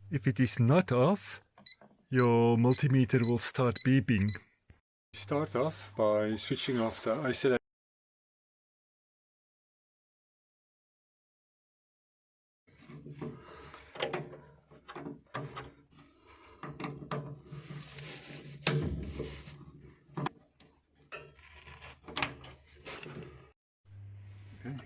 If it is not off, your multimeter will start beeping. Start off by switching off the isolation. Okay.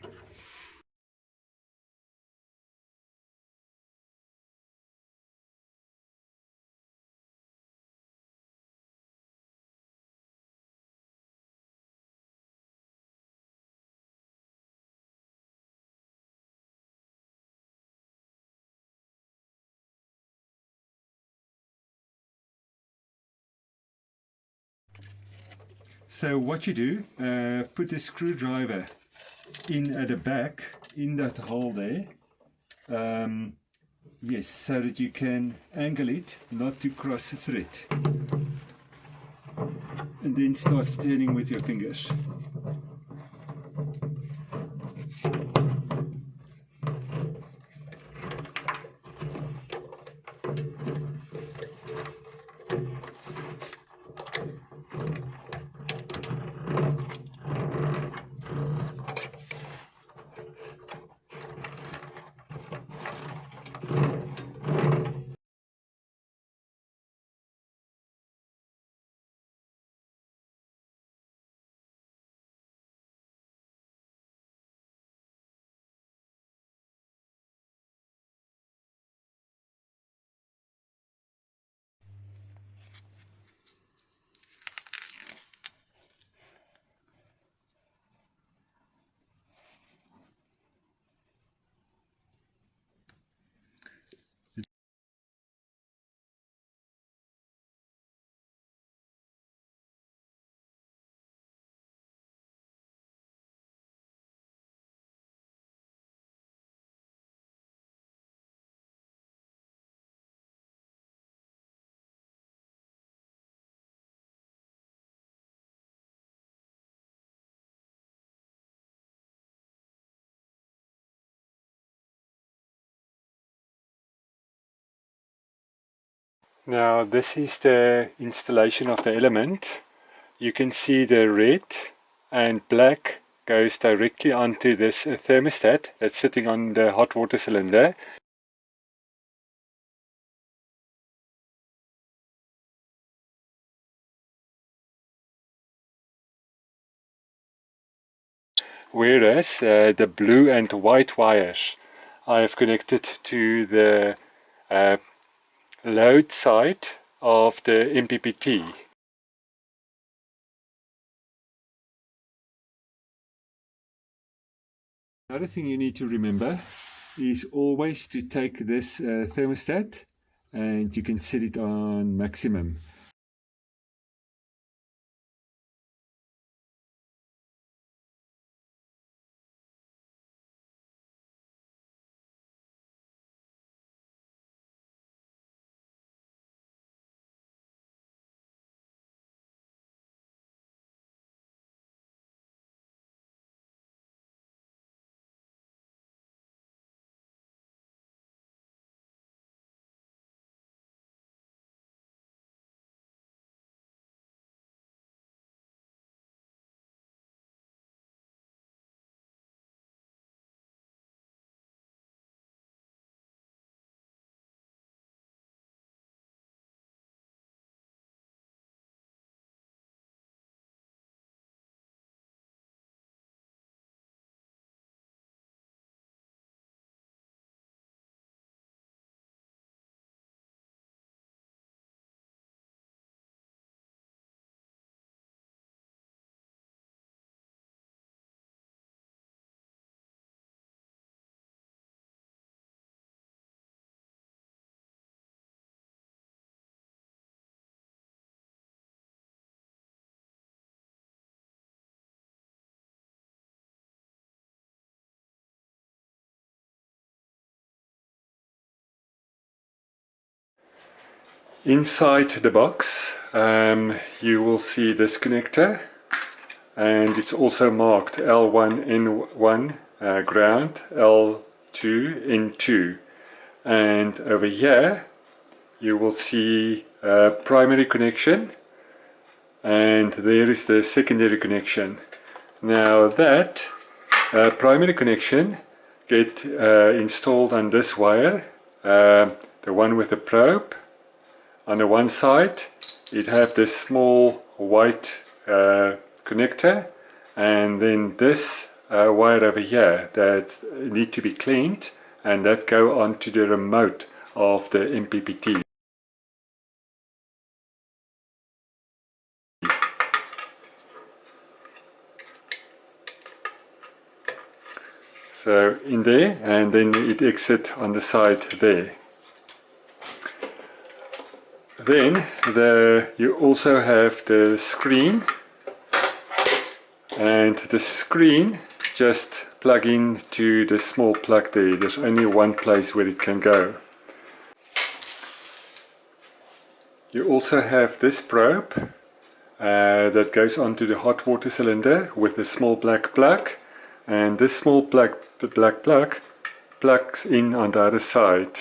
So what you do, put a screwdriver in at the back, in that hole there. Yes, so that you can angle it, not to cross the thread. And then start turning with your fingers. Now this is the installation of the element. You can see the red and black goes directly onto this thermostat that's sitting on the hot water cylinder. Whereas the blue and white wires I have connected to the load side of the MPPT. Another thing you need to remember is always to take this thermostat and you can set it on maximum. Inside the box you will see this connector, and it's also marked L1 N1 ground, L2 N2, and over here you will see a primary connection, and there is the secondary connection. Now that primary connection get installed on this wire, the one with the probe. On the one side it have this small white connector, and then this wire over here that need to be cleaned, and that go onto the remote of the MPPT. So in there, and then it exit on the side there. Then you also have the screen, and the screen just plug in to the small plug there. There's only one place where it can go. You also have this probe that goes onto the hot water cylinder with a small black plug, and this small black plug plugs in on the other side.